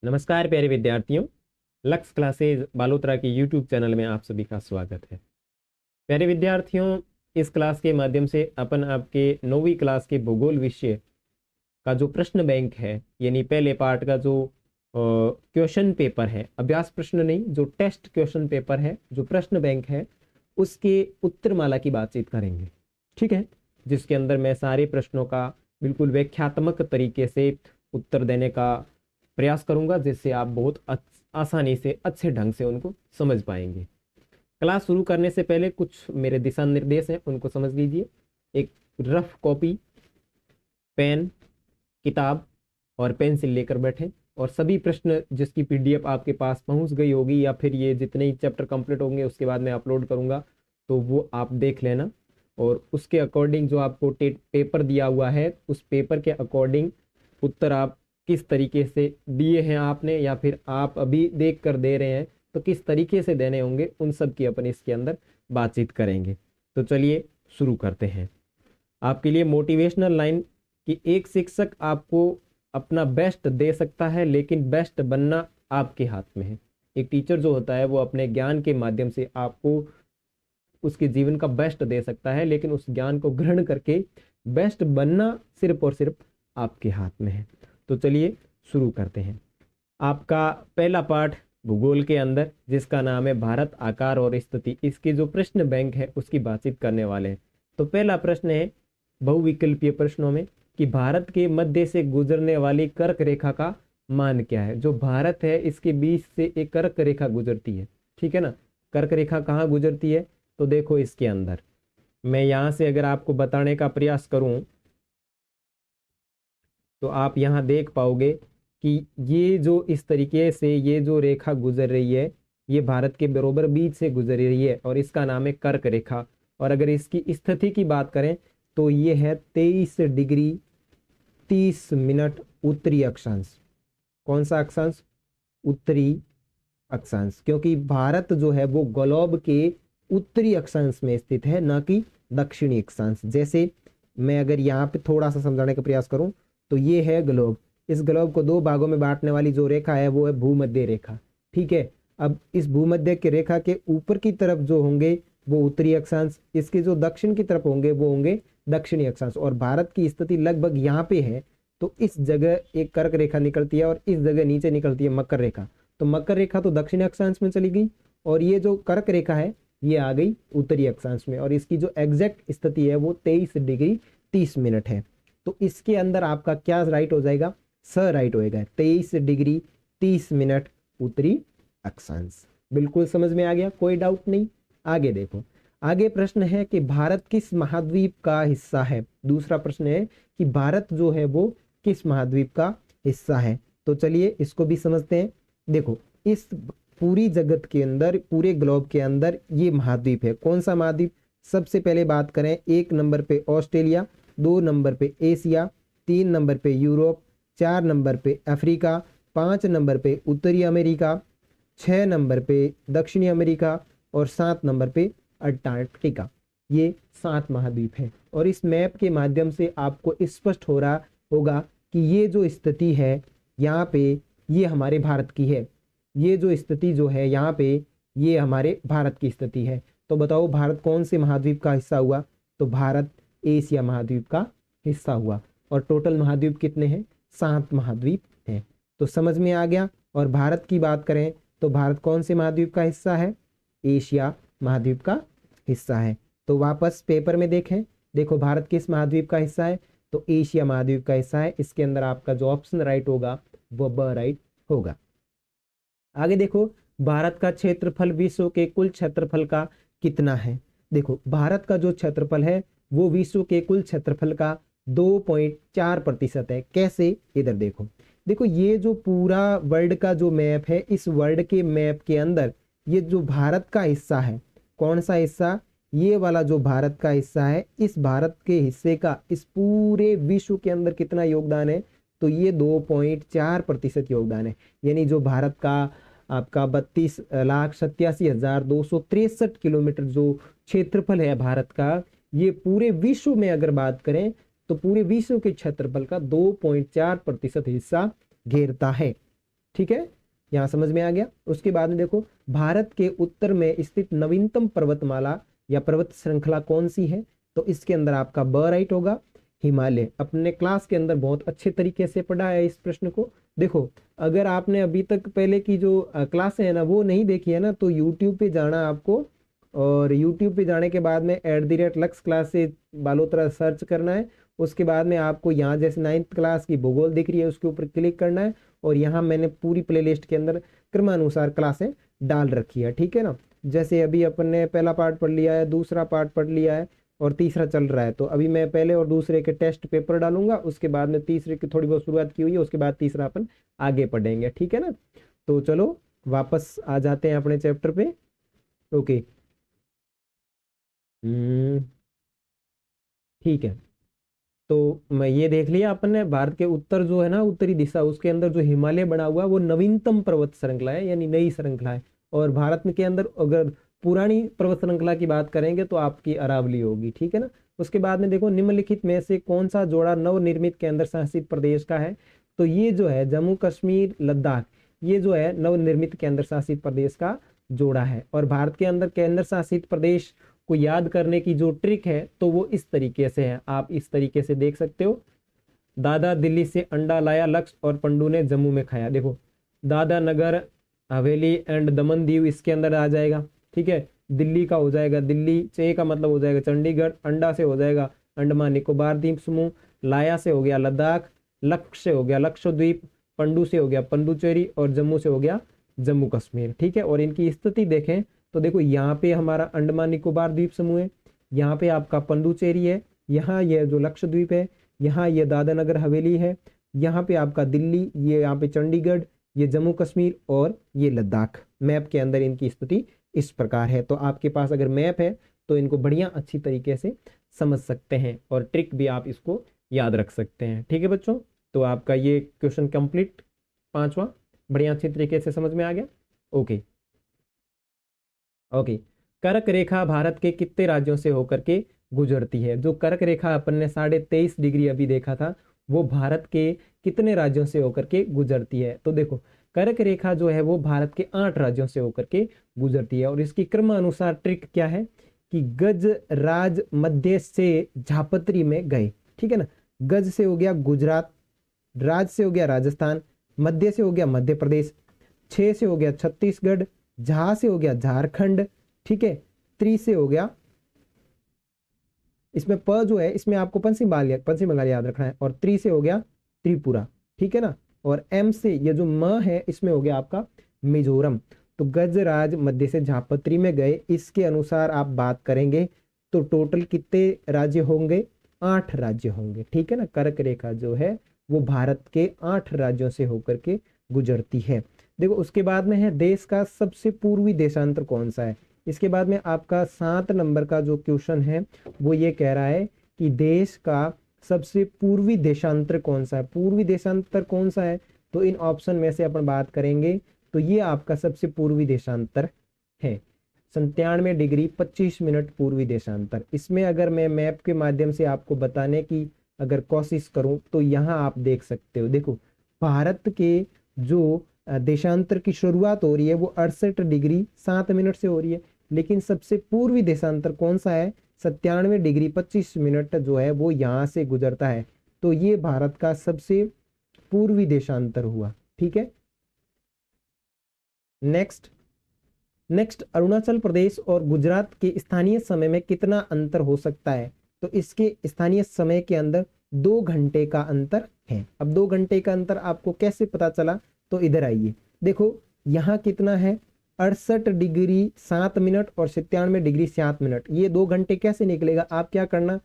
नमस्कार प्यारे विद्यार्थियों। लक्ष्य क्लासेज बालोतरा के YouTube चैनल में आप सभी का स्वागत है। प्यारे विद्यार्थियों, इस क्लास के माध्यम से अपन आपके 9वीं क्लास के भूगोल विषय का जो प्रश्न बैंक है, यानी पहले पार्ट का जो क्वेश्चन पेपर है, अभ्यास प्रश्न नहीं, जो टेस्ट क्वेश्चन पेपर है, जो प्रश्न बैंक है, उसके उत्तरमाला की बातचीत करेंगे। ठीक है, जिसके अंदर मैं सारे प्रश्नों का बिल्कुल व्याख्यात्मक तरीके से उत्तर देने का प्रयास करूंगा, जिससे आप बहुत आसानी से अच्छे ढंग से उनको समझ पाएंगे। क्लास शुरू करने से पहले कुछ मेरे दिशा निर्देश हैं, उनको समझ लीजिए। एक रफ कॉपी, पेन, किताब और पेंसिल लेकर बैठें और सभी प्रश्न जिसकी पीडीएफ आपके पास पहुंच गई होगी, या फिर ये जितने ही चैप्टर कंप्लीट होंगे उसके बाद मैं अपलोड करूंगा, तो वो आप देख लेना और उसके अकॉर्डिंग जो आपको पेपर दिया हुआ है, उस पेपर के अकॉर्डिंग उत्तर आप किस तरीके से दिए हैं आपने, या फिर आप अभी देख कर दे रहे हैं तो किस तरीके से देने होंगे, उन सब की अपन इसके अंदर बातचीत करेंगे। तो चलिए शुरू करते हैं। आपके लिए मोटिवेशनल लाइन कि एक शिक्षक आपको अपना बेस्ट दे सकता है, लेकिन बेस्ट बनना आपके हाथ में है। एक टीचर जो होता है वो अपने ज्ञान के माध्यम से आपको उसके जीवन का बेस्ट दे सकता है, लेकिन उस ज्ञान को ग्रहण करके बेस्ट बनना सिर्फ और सिर्फ आपके हाथ में है। तो चलिए शुरू करते हैं। आपका पहला पाठ भूगोल के अंदर, जिसका नाम है भारत आकार और स्थिति, इसके जो प्रश्न बैंक है उसकी बातचीत करने वाले हैं। तो पहला प्रश्न है बहुविकल्पीय प्रश्नों में कि भारत के मध्य से गुजरने वाली कर्क रेखा का मान क्या है। जो भारत है इसके बीच से एक कर्क रेखा गुजरती है, ठीक है ना। कर्क रेखा कहाँ गुजरती है, तो देखो इसके अंदर मैं यहां से अगर आपको बताने का प्रयास करूं तो आप यहाँ देख पाओगे कि ये जो इस तरीके से ये जो रेखा गुजर रही है, ये भारत के बरोबर बीच से गुजर रही है और इसका नाम है कर्क रेखा। और अगर इसकी स्थिति की बात करें तो ये है 23 डिग्री 30 मिनट उत्तरी अक्षांश। कौन सा अक्षांश, उत्तरी अक्षांश, क्योंकि भारत जो है वो ग्लोब के उत्तरी अक्षांश में स्थित है, ना कि दक्षिणी अक्षांश। जैसे मैं अगर यहाँ पे थोड़ा सा समझाने का प्रयास करूं तो ये है ग्लोब। इस ग्लोब को दो भागों में बांटने वाली जो रेखा है वो है भूमध्य रेखा, ठीक है। अब इस भूमध्य की रेखा के ऊपर की तरफ जो होंगे वो उत्तरी अक्षांश, इसके जो दक्षिण की तरफ होंगे वो होंगे दक्षिणी अक्षांश। और भारत की स्थिति लगभग यहाँ पे है, तो इस जगह एक कर्क रेखा निकलती है और इस जगह नीचे निकलती है मकर रेखा। तो मकर रेखा तो दक्षिणी अक्षांश में चली गई और ये जो कर्क रेखा है ये आ गई उत्तरी अक्षांश में, और इसकी जो एग्जैक्ट स्थिति है वो 23 डिग्री 30 मिनट है। तो इसके अंदर आपका क्या राइट हो जाएगा, स राइट होएगा, 23 डिग्री 30 मिनट उत्तरी अक्षांश। बिल्कुल समझ में आ गया, कोई डाउट नहीं। आगे देखो, आगे प्रश्न है कि भारत किस महाद्वीप का हिस्सा है। दूसरा प्रश्न है कि भारत जो है वो किस महाद्वीप का हिस्सा है। तो चलिए इसको भी समझते हैं। देखो, इस पूरी जगत के अंदर, पूरे ग्लोब के अंदर ये महाद्वीप है। कौन सा महाद्वीप, सबसे पहले बात करें, 1 नंबर पे ऑस्ट्रेलिया, 2 नंबर पे एशिया, 3 नंबर पे यूरोप, 4 नंबर पे अफ्रीका, 5 नंबर पे उत्तरी अमेरिका, 6 नंबर पे दक्षिणी अमेरिका और 7 नंबर पे अंटार्कटिका। ये 7 महाद्वीप हैं। और इस मैप के माध्यम से आपको स्पष्ट हो रहा होगा कि ये जो स्थिति है यहाँ पे, ये हमारे भारत की है। ये जो स्थिति जो है यहाँ पे, ये हमारे भारत की स्थिति है। तो बताओ भारत कौन से महाद्वीप का हिस्सा हुआ, तो भारत एशिया महाद्वीप का हिस्सा हुआ। और टोटल महाद्वीप कितने हैं, 7 महाद्वीप हैं। तो समझ में आ गया। और भारत की बात करें तो भारत कौन से महाद्वीप का हिस्सा है, एशिया महाद्वीप का हिस्सा है। तो वापस पेपर में देखें, देखो भारत किस महाद्वीप का हिस्सा है, तो एशिया महाद्वीप का हिस्सा है। इसके अंदर आपका जो ऑप्शन राइट होगा वो ब राइट होगा। आगे देखो, भारत का क्षेत्रफल विश्व के कुल क्षेत्रफल का कितना है। देखो भारत का जो क्षेत्रफल है वो विश्व के कुल क्षेत्रफल का 2.4% है। कैसे, इधर देखो, देखो ये जो पूरा वर्ल्ड का जो मैप है, इस वर्ल्ड के मैप के अंदर ये जो भारत का हिस्सा है, कौन सा हिस्सा, ये वाला जो भारत का हिस्सा है, इस भारत के हिस्से का इस पूरे विश्व के अंदर कितना योगदान है, तो ये 2.4% योगदान है। यानी जो भारत का आपका 32,87,263 किलोमीटर जो क्षेत्रफल है भारत का, ये पूरे विश्व में अगर बात करें तो पूरे विश्व के क्षेत्रफल का 2.4% हिस्सा घेरता है। ठीक है, यहाँ समझ में आ गया। उसके बाद में देखो भारत के उत्तर में स्थित नवीनतम पर्वतमाला या पर्वत श्रृंखला कौन सी है, तो इसके अंदर आपका ब राइट होगा, हिमालय। अपने क्लास के अंदर बहुत अच्छे तरीके से पढ़ा है इस प्रश्न को। देखो अगर आपने अभी तक पहले की जो क्लास है ना वो नहीं देखी है ना, तो यूट्यूब पे जाना आपको, और यूट्यूब पे जाने के बाद में @लक्स क्लास से बालोतरा सर्च करना है। उसके बाद में आपको यहाँ जैसे 9th क्लास की भूगोल दिख रही है उसके ऊपर क्लिक करना है, और यहाँ मैंने पूरी प्लेलिस्ट के अंदर क्रमानुसार क्लासें डाल रखी है, ठीक है ना। जैसे अभी अपन ने पहला पार्ट पढ़ लिया है, दूसरा पार्ट पढ़ लिया है और तीसरा चल रहा है, तो अभी मैं पहले और दूसरे के टेस्ट पेपर डालूंगा, उसके बाद में तीसरे की थोड़ी बहुत शुरुआत की हुई है, उसके बाद तीसरा अपन आगे पढ़ेंगे, ठीक है ना। तो चलो वापस आ जाते हैं अपने चैप्टर पे। ओके, ठीक है। तो मैं ये देख लिया अपन ने, भारत के उत्तर जो है ना, उत्तरी दिशा, उसके अंदर जो हिमालय बना हुआ है वो नवीनतम पर्वत श्रृंखला है, यानी नई श्रृंखला है। और भारत में के अंदर अगर पुरानी पर्वत श्रृंखला की बात करेंगे तो आपकी अरावली होगी, ठीक है ना। उसके बाद में देखो निम्नलिखित में से कौन सा जोड़ा नवनिर्मित केंद्र शासित प्रदेश का है, तो ये जो है जम्मू कश्मीर लद्दाख, ये जो है नवनिर्मित केंद्र शासित प्रदेश का जोड़ा है। और भारत के अंदर केंद्र शासित प्रदेश को याद करने की जो ट्रिक है तो वो इस तरीके से है, आप इस तरीके से देख सकते हो। दादा दिल्ली से अंडा लाया लक्ष्य और पंडू ने जम्मू में खाया। देखो दादा नगर हवेली एंड दमन दीव इसके अंदर आ जाएगा, ठीक है। दिल्ली का हो जाएगा दिल्ली, चे का मतलब हो जाएगा चंडीगढ़, अंडा से हो जाएगा अंडमान निकोबार द्वीप समूह, लाया से हो गया लद्दाख, लक्ष्य से हो गया लक्षद्वीप, पंडू से हो गया पंडुचेरी और जम्मू से हो गया जम्मू कश्मीर, ठीक है। और इनकी स्थिति देखें तो देखो यहाँ पे हमारा अंडमान निकोबार द्वीप समूह है, यहाँ पे आपका पंडुचेरी है, यहाँ ये जो लक्षद्वीप है, यहाँ ये दादरा नगर हवेली है, यहाँ पे आपका दिल्ली, ये यहाँ पे चंडीगढ़, ये जम्मू कश्मीर और ये लद्दाख। मैप के अंदर इनकी स्थिति इस प्रकार है। तो आपके पास अगर मैप है तो इनको बढ़िया अच्छी तरीके से समझ सकते हैं, और ट्रिक भी आप इसको याद रख सकते हैं, ठीक है बच्चों। तो आपका ये क्वेश्चन कंप्लीट, पांचवा, बढ़िया अच्छी तरीके से समझ में आ गया। ओके ओके, कर्क रेखा भारत के कितने राज्यों से होकर के गुजरती है। जो कर्क रेखा अपन ने 23.5 डिग्री अभी देखा था, वो भारत के कितने राज्यों से होकर के गुजरती है। तो देखो कर्क रेखा जो है वो भारत के 8 राज्यों से होकर के गुजरती है। और इसकी क्रमानुसार ट्रिक क्या है कि गज राज मध्य से झापत्री में गए, ठीक है ना। गज से हो गया गुजरात, राज से हो गया राजस्थान, मध्य से हो गया मध्य प्रदेश, छह से हो गया छत्तीसगढ़, झा से हो गया झारखंड, ठीक है। त्रि से हो गया, इसमें प जो है इसमें आपको पश्चिम बंगाल याद रखना है, और त्रि से हो गया त्रिपुरा, ठीक है ना। और एम से ये जो म है इसमें हो गया आपका मिजोरम। तो गजराज मध्य से झापत्री में गए, इसके अनुसार आप बात करेंगे तो टोटल कितने राज्य होंगे, 8 राज्य होंगे, ठीक है ना। कर्क रेखा जो है वो भारत के 8 राज्यों से होकर के गुजरती है। देखो उसके बाद में है देश का सबसे पूर्वी देशांतर कौन सा है। इसके बाद में आपका 7 नंबर का जो क्वेश्चन है वो ये कह रहा है कि देश का सबसे पूर्वी देशांतर कौन सा है। पूर्वी देशांतर कौन सा है, तो इन ऑप्शन में से अपन बात करेंगे तो ये आपका सबसे पूर्वी देशांतर है, 97 डिग्री 25 मिनट पूर्वी देशांतर। इसमें अगर मैं मैप के माध्यम से आपको बताने की अगर कोशिश करूं तो यहाँ आप देख सकते हो। देखो भारत के जो देशांतर की शुरुआत हो रही है वो 68 डिग्री 7 मिनट से हो रही है, लेकिन सबसे पूर्वी देशांतर कौन सा है, 97 डिग्री 25 मिनट जो है वो यहाँ से गुजरता है। तो ये भारत का सबसे पूर्वी देशांतर हुआ, ठीक है। नेक्स्ट अरुणाचल प्रदेश और गुजरात के स्थानीय समय में कितना अंतर हो सकता है। तो इसके स्थानीय समय के अंदर 2 घंटे का अंतर है। अब 2 घंटे का अंतर आपको कैसे पता चला, तो इधर आइए, देखो यहाँ कितना है, 68 डिग्री 7 मिनट और 97 डिग्री 7 मिनट। ये 2 घंटे कैसे निकलेगा, आप क्या करना,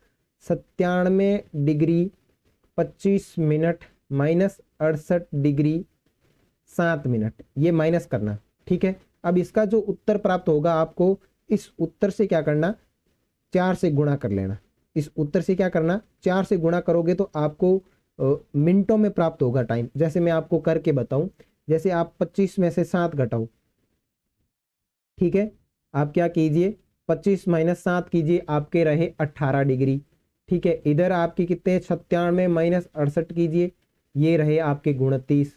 97 degree 25 minute minus 68 degree 7 minute, ये माइनस करना, ठीक है। अब इसका जो उत्तर प्राप्त होगा आपको, इस उत्तर से क्या करना, 4 से गुणा कर लेना। इस उत्तर से क्या करना, 4 से गुणा करोगे तो आपको मिनटों में प्राप्त होगा टाइम। जैसे मैं आपको करके बताऊं, जैसे आप 25 में से 7 घटाओ, ठीक है। आप क्या कीजिए, 25 माइनस 7 कीजिए, आपके रहे 18 डिग्री, ठीक है। इधर आपके कितने, 97 माइनस 68 कीजिए, ये रहे आपके 29,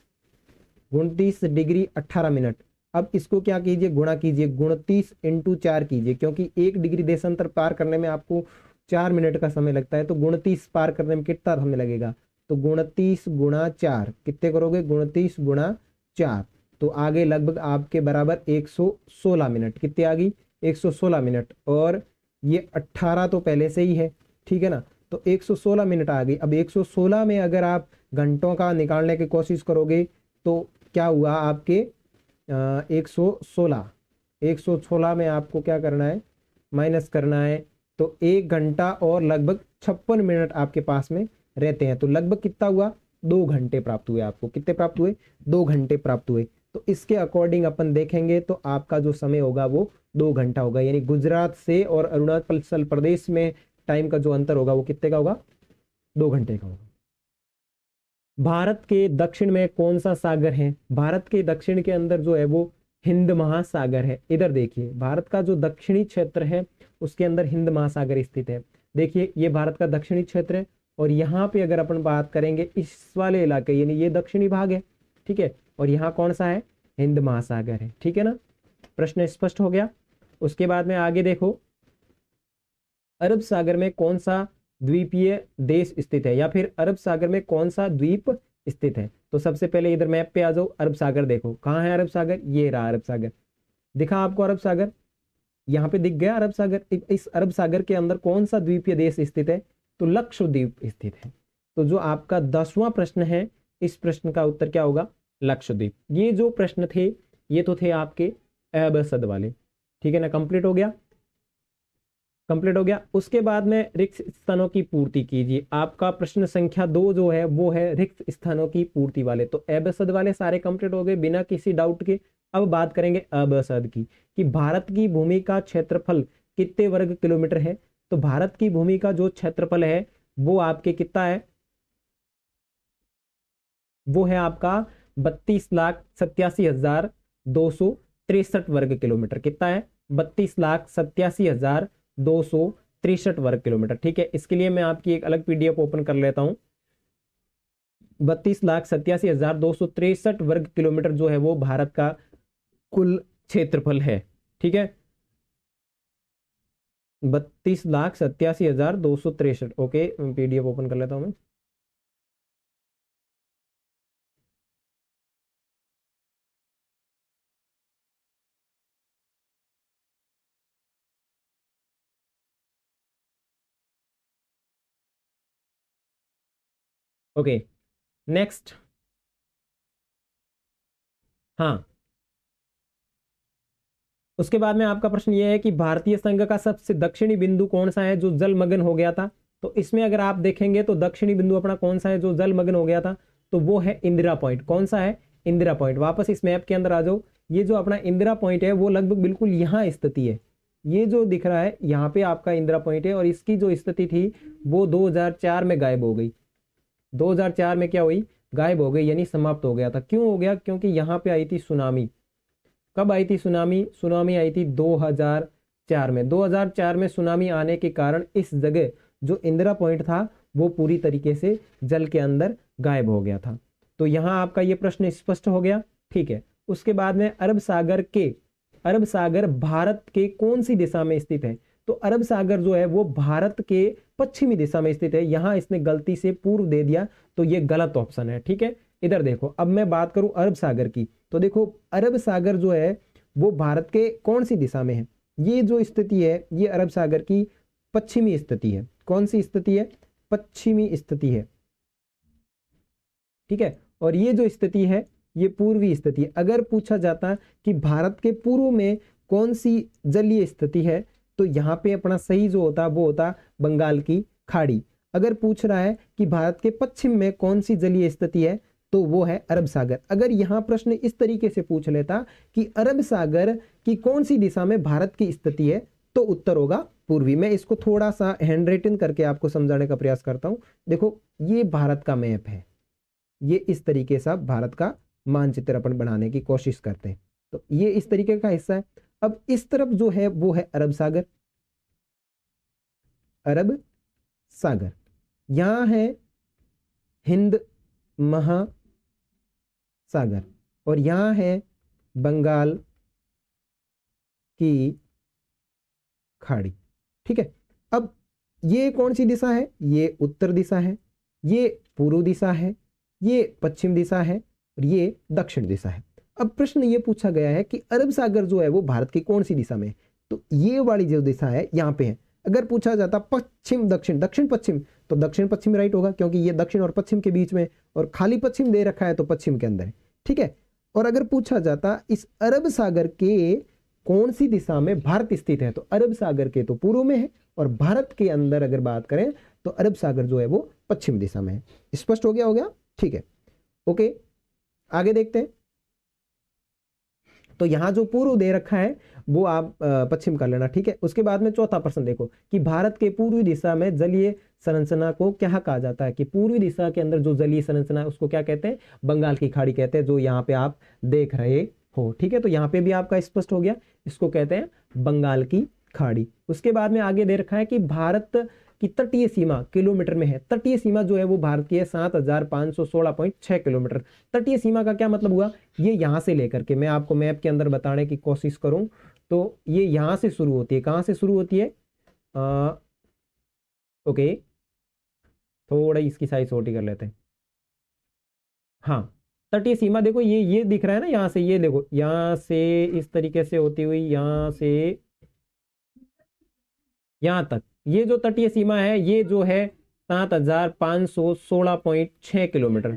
29 डिग्री 18 मिनट। अब इसको क्या कीजिए, गुणा कीजिए, 29 इंटू 4 कीजिए, क्योंकि 1 डिग्री देशांतर पार करने में आपको 4 मिनट का समय लगता है, तो 29 पार करने में कितना समय लगेगा, तो 29 गुणा 4 कितने करोगे, 29 गुणा 4, तो आगे लगभग आपके बराबर 116 मिनट। कितने आ गई, 116 मिनट, और ये 18 तो पहले से ही है, ठीक है ना, तो 116 मिनट आ गई। अब 116 में अगर आप घंटों का निकालने की कोशिश करोगे तो क्या हुआ आपके 116 में आपको क्या करना है, माइनस करना है, तो 1 घंटा और लगभग 56 मिनट आपके पास में रहते हैं, तो लगभग कितना हुआ, 2 घंटे प्राप्त हुए आपको। कितने प्राप्त हुए, 2 घंटे प्राप्त हुए। तो इसके अकॉर्डिंग अपन देखेंगे तो आपका जो समय होगा वो 2 घंटा होगा, यानी गुजरात से और अरुणाचल प्रदेश में टाइम का जो अंतर होगा वो कितने का होगा, 2 घंटे का होगा। भारत के दक्षिण में कौन सा सागर है, भारत के दक्षिण के अंदर जो है वो हिंद महासागर है। इधर देखिए, भारत का जो दक्षिणी क्षेत्र है उसके अंदर हिंद महासागर स्थित है। देखिए ये भारत का दक्षिणी क्षेत्र है, और यहाँ पे अगर अपन बात करेंगे इस वाले इलाके, यानी ये दक्षिणी भाग है, ठीक है, और यहाँ कौन सा है, हिंद महासागर है, ठीक है ना। प्रश्न स्पष्ट हो गया। उसके बाद में आगे देखो, अरब सागर में कौन सा द्वीपीय देश स्थित है, या फिर अरब सागर में कौन सा द्वीप स्थित है। तो सबसे पहले इधर मैप पे आ जाओ, अरब सागर देखो कहाँ है अरब सागर, ये रहा अरब सागर, दिखा आपको अरब सागर, यहाँ पे दिख गया अरब सागर। इस अरब सागर के अंदर कौन सा द्वीपीय देश स्थित है, तो लक्षद्वीप स्थित है। तो जो आपका 10वां प्रश्न है, इस प्रश्न का उत्तर क्या होगा, लक्षद्वीप। ये जो प्रश्न थे ये तो थे आपके अबसद वाले, ठीक है ना, कंप्लीट हो गया, कंप्लीट हो गया। उसके बाद में रिक्त स्थानों की पूर्ति कीजिए। आपका प्रश्न संख्या 2 जो है वो है रिक्त स्थानों की पूर्ति वाले। तो अबसद वाले सारे कंप्लीट हो गए बिना किसी डाउट के। अब बात करेंगे अबसद की, कि भारत की भूमि का क्षेत्रफल कितने वर्ग किलोमीटर है। तो भारत की भूमि का जो क्षेत्रफल है वो आपके कितना है, वो है आपका 32,87,263 वर्ग किलोमीटर। कितना है, 32,87,263 वर्ग किलोमीटर, ठीक है। इसके लिए मैं आपकी एक अलग पीडीएफ ओपन कर लेता हूं। 32,87,263 वर्ग किलोमीटर जो है वो भारत का कुल क्षेत्रफल है, ठीक है। 32,87,263, ओके, पीडीएफ ओपन कर लेता हूं मैं। ओके, नेक्स्ट, हाँ, उसके बाद में आपका प्रश्न यह है कि भारतीय संघ का सबसे दक्षिणी बिंदु कौन सा है जो जलमग्न हो गया था। तो इसमें अगर आप देखेंगे तो दक्षिणी बिंदु अपना कौन सा है जो जलमग्न हो गया था, तो वो है इंदिरा पॉइंट। कौन सा है, इंदिरा पॉइंट। वापस इस मैप के अंदर आ जाओ, ये जो अपना इंदिरा पॉइंट है वो लगभग बिल्कुल यहाँ स्थिति है, ये जो दिख रहा है यहाँ पे आपका इंदिरा पॉइंट है, और इसकी जो स्थिति थी वो 2004 में गायब हो गई। 2004 में क्या हुई, गायब हो गई, यानी समाप्त हो गया था। क्यों हो गया, क्योंकि यहाँ पे आई थी सुनामी। कब आई थी सुनामी, सुनामी आई थी 2004 में। 2004 में सुनामी आने के कारण इस जगह जो इंदिरा पॉइंट था वो पूरी तरीके से जल के अंदर गायब हो गया था। तो यहां आपका ये प्रश्न स्पष्ट हो गया, ठीक है। उसके बाद में अरब सागर भारत के कौन सी दिशा में स्थित है। तो अरब सागर जो है वो भारत के पश्चिमी दिशा में स्थित है। यहां इसने गलती से पूर्व दे दिया, तो ये गलत ऑप्शन है, ठीक है। इधर देखो, अब मैं बात करूं अरब सागर की, तो देखो अरब सागर जो है वो भारत के कौन सी दिशा में है। ये जो स्थिति है ये अरब सागर की पश्चिमी स्थिति है। कौन सी स्थिति है, पश्चिमी स्थिति है, ठीक है। और ये जो स्थिति है ये पूर्वी स्थिति है। अगर पूछा जाता कि भारत के पूर्व में कौन सी जलीय स्थिति है, तो यहाँ पे अपना सही जो होता वो होता बंगाल की खाड़ी। अगर पूछ रहा है कि भारत के पश्चिम में कौन सी जलीय स्थिति है, तो वो है अरब सागर। अगर यहाँ प्रश्न इस तरीके से पूछ लेता कि अरब सागर की कौन सी दिशा में भारत की स्थिति है, तो उत्तर होगा पूर्वी। मैं इसको थोड़ा सा हैंड रिटन करके आपको समझाने का प्रयास करता हूं। देखो ये भारत का मैप है, ये इस तरीके से भारत का मानचित्र अपन बनाने की कोशिश करते हैं, तो ये इस तरीके का हिस्सा है। अब इस तरफ जो है वो है अरब सागर, अरब सागर। यहां है हिंद महासागर, और यहाँ है बंगाल की खाड़ी। ठीक है, अब ये कौन सी दिशा है, ये उत्तर दिशा है, ये पूर्व दिशा है, ये पश्चिम दिशा है और ये दक्षिण दिशा है। अब प्रश्न ये पूछा गया है कि अरब सागर जो है वो भारत की कौन सी दिशा में है, तो ये वाली जो दिशा है यहाँ पे है। अगर पूछा जाता पश्चिम दक्षिण, दक्षिण पश्चिम, तो दक्षिण पश्चिम राइट होगा, क्योंकि ये दक्षिण और पश्चिम के बीच में, और खाली पश्चिम दे रखा है तो पश्चिम के अंदर है। ठीक है, और अगर पूछा जाता इस अरब सागर के कौन सी दिशा में भारत स्थित है, तो अरब सागर के तो पूर्व में है, और भारत के अंदर अगर बात करें तो अरब सागर जो है वो पश्चिम दिशा में है। स्पष्ट हो गया, हो गया? ठीक है, ओके, आगे देखते हैं। तो यहां जो पूर्व दे रखा है वो आप पश्चिम कर लेना। ठीक है, उसके बाद में चौथा प्रश्न देखो कि भारत के पूर्वी दिशा में जलीय संरचना को क्या कहा जाता है, कि पूर्वी दिशा के अंदर जो जलीय संरचना है उसको क्या कहते हैं, बंगाल की खाड़ी कहते हैं, जो यहाँ पे आप देख रहे हो। ठीक है, तो यहाँ पे भी आपका स्पष्ट हो गया, इसको कहते हैं बंगाल की खाड़ी। उसके बाद में आगे दे रखा है कि भारत की तटीय सीमा किलोमीटर में है। तटीय सीमा जो है वो भारत की है 7516.6 किलोमीटर। तटीय सीमा का क्या मतलब हुआ, ये यहां से लेकर के, मैं आपको मैप के अंदर बताने की कोशिश करूं तो ये यहां से शुरू होती है। कहां से शुरू होती है, ओके, थोड़ा इसकी साइज छोटी कर लेते हैं। हाँ, तटीय सीमा देखो ये दिख रहा है ना, यहाँ से, ये देखो यहाँ से इस तरीके से होती हुई यहाँ से यहाँ तक, ये जो तटीय सीमा है ये जो है 7516.6 किलोमीटर।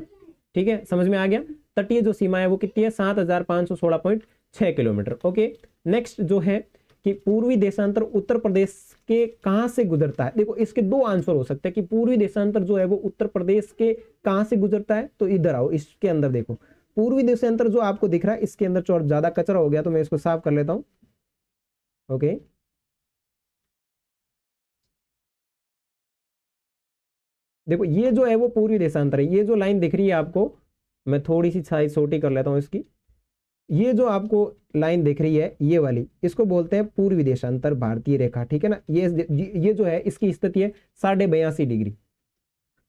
ठीक है, समझ में आ गया? तटीय जो सीमा है वो कितनी है, 7516.6 किलोमीटर। ओके, नेक्स्ट जो है कि पूर्वी देशांतर उत्तर प्रदेश के कहां से गुजरता है। देखो इसके दो आंसर हो सकते हैं कि पूर्वी देशांतर जो है वो उत्तर प्रदेश के कहां से गुजरता है, तो इधर आओ, इसके अंदर देखो पूर्वी देशांतर जो आपको दिख रहा है इसके अंदर थोड़ा ज्यादा कचरा हो गया तो मैं इसको साफ कर लेता हूं। ओके, देखो ये जो है वो पूर्वी देशांतर है, ये जो लाइन दिख रही है आपको, मैं थोड़ी सी साइज छोटी कर लेता हूं इसकी, ये जो आपको लाइन दिख रही है ये वाली, इसको बोलते हैं पूर्वी देशांतर भारतीय रेखा। ठीक है ना, ये जो है इसकी स्थिति है 82.5 डिग्री।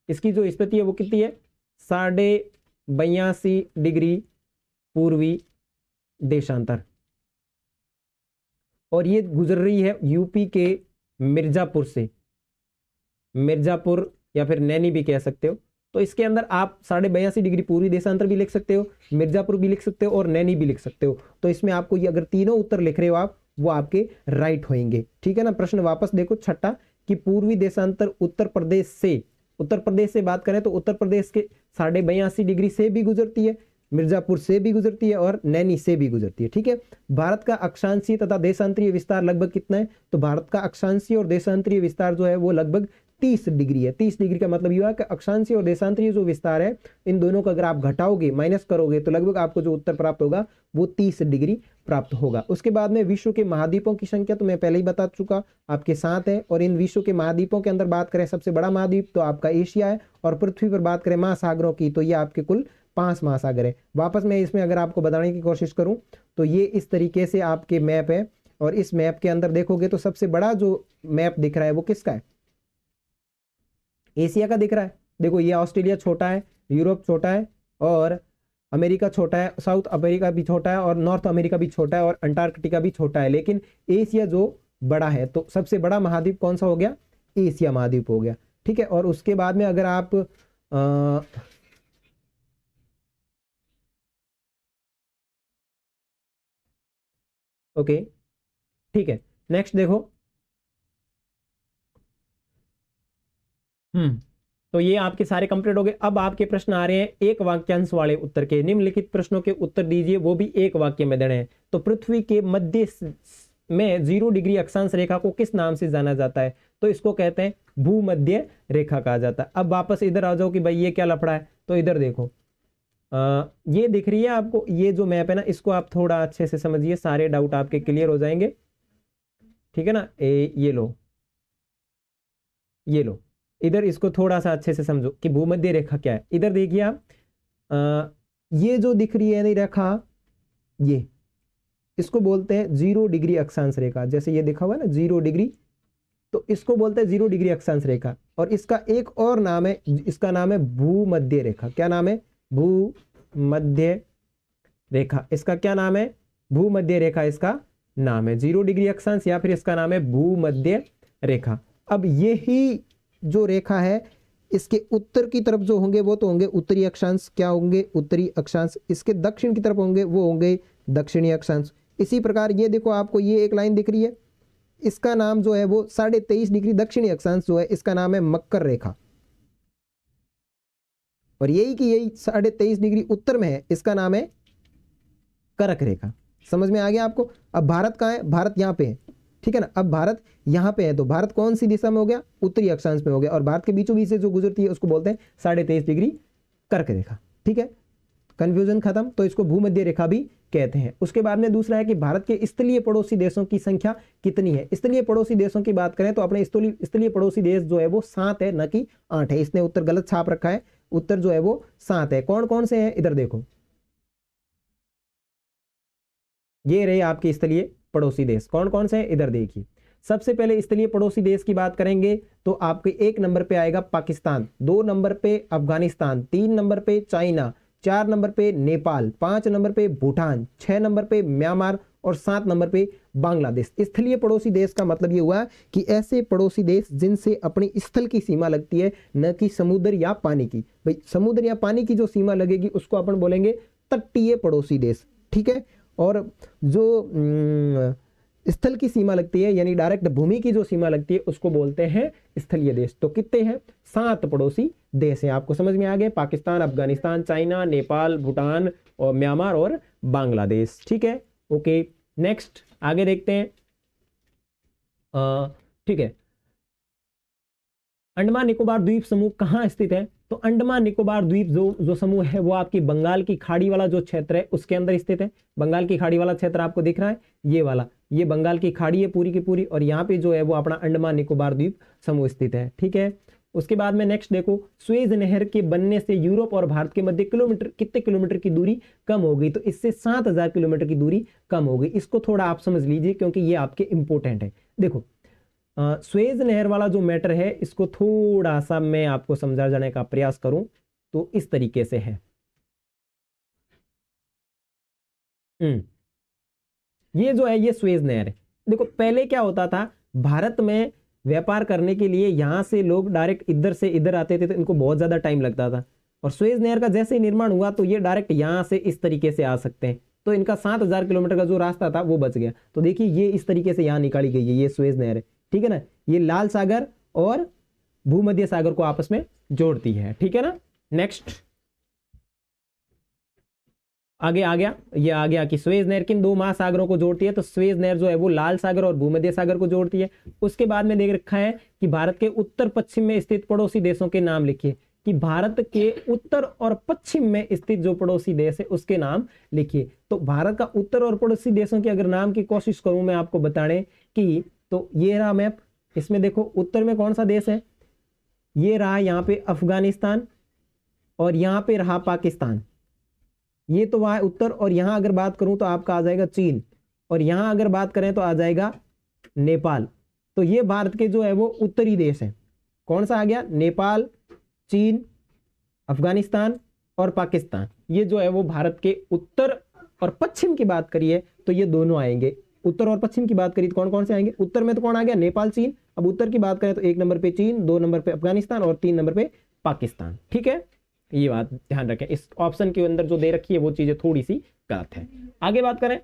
इसकी जो स्थिति है वो कितनी है, 82.5 डिग्री पूर्वी देशांतर, और ये गुजर रही है यूपी के मिर्जापुर से। मिर्जापुर या फिर नैनी भी कह सकते हो। तो इसके अंदर आप 82.5 डिग्री पूर्वी देशांतर भी लिख सकते हो, मिर्जापुर भी लिख सकते हो और नैनी भी लिख सकते हो। तो इसमें आपको ये अगर तीनों उत्तर लिख रहे हो आप, वो आपके राइट होंगे। ठीक है ना, प्रश्न वापस देखो छठा, कि पूर्वी देशांतर उत्तर प्रदेश से बात करें तो उत्तर प्रदेश के 82.5 डिग्री से भी गुजरती है, मिर्जापुर से भी गुजरती है और नैनी से भी गुजरती है। ठीक है, भारत का अक्षांशीय तथा देशांतरीय विस्तार लगभग कितना है, तो भारत का अक्षांशीय और देशांतरीय विस्तार जो है वो लगभग 30 डिग्री है। 30 डिग्री का मतलब यह है कि अक्षांशीय और देशांतरीय जो विस्तार है इन दोनों को अगर आप घटाओगे, माइनस करोगे, तो लगभग आपको जो उत्तर प्राप्त होगा वो 30 डिग्री प्राप्त होगा। उसके बाद में विश्व के महाद्वीपों की संख्या तो मैं पहले ही बता चुका, आपके साथ है। और इन विश्व के महाद्वीपों के अंदर बात करें सबसे बड़ा महाद्वीप तो आपका एशिया है, और पृथ्वी पर बात करें महासागरों की तो ये आपके कुल 5 महासागर है। वापस मैं इसमें अगर आपको बताने की कोशिश करूं तो ये इस तरीके से आपके मैप है, और इस मैप के अंदर देखोगे तो सबसे बड़ा जो मैप दिख रहा है वो किसका है, एशिया का दिख रहा है। देखो ये ऑस्ट्रेलिया छोटा है, यूरोप छोटा है, और अमेरिका छोटा है, साउथ अमेरिका भी छोटा है, और नॉर्थ अमेरिका भी छोटा है, और अंटार्कटिका भी छोटा है, लेकिन एशिया जो बड़ा है। तो सबसे बड़ा महाद्वीप कौन सा हो गया, एशिया महाद्वीप हो गया। ठीक है, और उसके बाद में अगर आप ओके, ठीक है, नेक्स्ट देखो। तो ये आपके सारे कंप्लीट हो गए। अब आपके प्रश्न आ रहे हैं एक वाक्यांश वाले उत्तर के। निम्नलिखित प्रश्नों के उत्तर दीजिए, वो भी एक वाक्य में देने हैं। तो पृथ्वी के मध्य में 0 डिग्री अक्षांश रेखा को किस नाम से जाना जाता है, तो इसको कहते हैं भूमध्य रेखा कहा जाता है। अब वापस इधर आ जाओ कि भाई ये क्या लफड़ा है, तो इधर देखो ये दिख रही है आपको, ये जो मैप है ना, इसको आप थोड़ा अच्छे से समझिए, सारे डाउट आपके क्लियर हो जाएंगे। ठीक है ना, ये लो, ये लो, इधर इसको थोड़ा सा अच्छे से समझो कि भूमध्य रेखा क्या है। इधर देखिए आप, ये जो दिख रही है नहीं रेखा, ये इसको बोलते हैं 0 डिग्री अक्षांश रेखा। जैसे ये दिखा हुआ है ना 0 डिग्री, तो इसको बोलते हैं 0 डिग्री अक्षांश रेखा। और इसका एक और नाम है, इसका नाम है भूमध्य रेखा। क्या नाम है, भूमध्य रेखा, इसका क्या नाम है? भूमध्य रेखा इसका नाम है। 0 डिग्री अक्षांश या फिर इसका नाम है भूमध्य रेखा। अब यही जो रेखा है इसके उत्तर की तरफ जो होंगे वो तो होंगे उत्तरी अक्षांश, क्या होंगे? उत्तरी अक्षांश। इसके दक्षिण की तरफ होंगे वो होंगे दक्षिणी अक्षांश। इसी प्रकार ये देखो आपको ये एक लाइन दिख रही है, इसका नाम जो है वो 23.5 डिग्री दक्षिणी अक्षांश जो है इसका नाम है मकर रेखा, और यही कि यही 23.5 डिग्री उत्तर में है इसका नाम है कर्क रेखा। समझ में आ गया आपको? अब भारत कहाँ है? भारत यहाँ पे है, ठीक है ना। अब भारत यहाँ पे है तो भारत कौन सी दिशा में हो गया? उत्तरी अक्षांश में हो गया, और भारत के बीचों बीच से जो गुजरती है उसको बोलते हैं 23.5 डिग्री कर्क रेखा, ठीक है। कंफ्यूजन खत्म। तो इसको भूमध्य रेखा भी कहते हैं। उसके बाद में दूसरा है कि भारत के स्थलीय पड़ोसी देशों की संख्या कितनी है। स्थलीय पड़ोसी देशों की बात करें तो अपने स्थलीय पड़ोसी देश जो है वो 7 है, न कि 8 है। इसने उत्तर गलत छाप रखा है, उत्तर जो है वो 7 है। कौन कौन से हैं? इधर देखो, ये रहे आपके स्थलीय पड़ोसी देश। कौन कौन से हैं? इधर देखिए। सबसे पहले स्थलीय पड़ोसी देश की बात करेंगे तो आपके 1 नंबर पे आएगा पाकिस्तान, 2 नंबर पे अफगानिस्तान, 3 नंबर पे चाइना, 4 नंबर पे नेपाल, 5 नंबर पे भूटान, 6 नंबर पे म्यांमार और 7 नंबर पे बांग्लादेश। स्थलीय पड़ोसी देश का मतलब ये हुआ कि ऐसे पड़ोसी देश जिनसे अपनी स्थल की सीमा लगती है, न कि समुद्र या पानी की। भाई समुद्र या पानी की जो सीमा लगेगी उसको अपन बोलेंगे तटीय पड़ोसी देश, ठीक है। और जो स्थल की सीमा लगती है यानी डायरेक्ट भूमि की जो सीमा लगती है उसको बोलते हैं स्थलीय देश। तो कितने हैं? 7 पड़ोसी देश हैं। आपको समझ में आ गए? पाकिस्तान, अफगानिस्तान, चाइना, नेपाल, भूटान और म्यांमार और बांग्लादेश, ठीक है। ओके, नेक्स्ट आगे देखते हैं। ठीक है, अंडमान निकोबार द्वीप समूह कहाँ स्थित है? तो अंडमान निकोबार द्वीप जो समूह है वो आपकी बंगाल की खाड़ी वाला जो क्षेत्र है उसके अंदर स्थित है। बंगाल की खाड़ी वाला क्षेत्र आपको दिख रहा है, ये वाला, ये बंगाल की खाड़ी है पूरी की पूरी, और यहाँ पे जो है वो अपना अंडमान निकोबार द्वीप समूह स्थित है, ठीक है। उसके बाद में नेक्स्ट देखो, स्वेज नहर के बनने से यूरोप और भारत के मध्य कितने किलोमीटर की दूरी कम हो गई? तो इससे 7000 किलोमीटर की दूरी कम हो गई। इसको थोड़ा आप समझ लीजिए क्योंकि ये आपके इंपोर्टेंट है। देखो स्वेज नहर वाला जो मैटर है इसको थोड़ा सा मैं आपको समझा जाने का प्रयास करूं तो इस तरीके से है। ये जो है ये स्वेज नहर है। देखो पहले क्या होता था, भारत में व्यापार करने के लिए यहां से लोग डायरेक्ट इधर से इधर आते थे तो इनको बहुत ज्यादा टाइम लगता था, और स्वेज नहर का जैसे निर्माण हुआ तो ये डायरेक्ट यहां से इस तरीके से आ सकते हैं, तो इनका 7000 किलोमीटर का जो रास्ता था वो बच गया। तो देखिए ये इस तरीके से यहां निकाली गई है, ये स्वेज नहर है, ठीक है ना। ये लाल सागर और भूमध्य सागर को आपस में जोड़ती है, ठीक है ना। नेक्स्ट आगे आ गया, ये आ गया कि स्वेज नहर किन 2 महासागरों को जोड़ती है? तो स्वेज नहर जो है वो लाल सागर और भूमध्य सागर को जोड़ती है। उसके बाद में देख रखा है कि भारत के उत्तर पश्चिम में स्थित पड़ोसी देशों के नाम लिखिए, कि भारत के उत्तर और पश्चिम में स्थित जो पड़ोसी देश है उसके नाम लिखिए। तो भारत का उत्तर और पड़ोसी देशों के अगर नाम की कोशिश करूं मैं आपको बताने की, तो ये रहा मैप। इसमें देखो उत्तर में कौन सा देश है, ये रहा यहाँ पे अफगानिस्तान, और यहाँ पे रहा पाकिस्तान, ये तो वहां उत्तर। और यहां अगर बात करूं तो आपका आ जाएगा चीन, और यहां अगर बात करें तो आ जाएगा नेपाल। तो ये भारत के जो है वो उत्तरी देश है। कौन सा आ गया? नेपाल, चीन, अफगानिस्तान और पाकिस्तान। ये जो है वो भारत के उत्तर और पश्चिम की बात करिए तो ये दोनों आएंगे। उत्तर और पश्चिम की बात करिए तो कौन कौन से आएंगे? उत्तर में तो कौन आ गया? नेपाल, चीन। अब उत्तर की बात करें तो 1 नंबर पे चीन, 2 नंबर पे अफगानिस्तान और 3 नंबर पे पाकिस्तान, ठीक है। ये बात ध्यान रखें, इस ऑप्शन के अंदर जो दे रखी है वो चीजें थोड़ी सी गलत है। आगे बात करें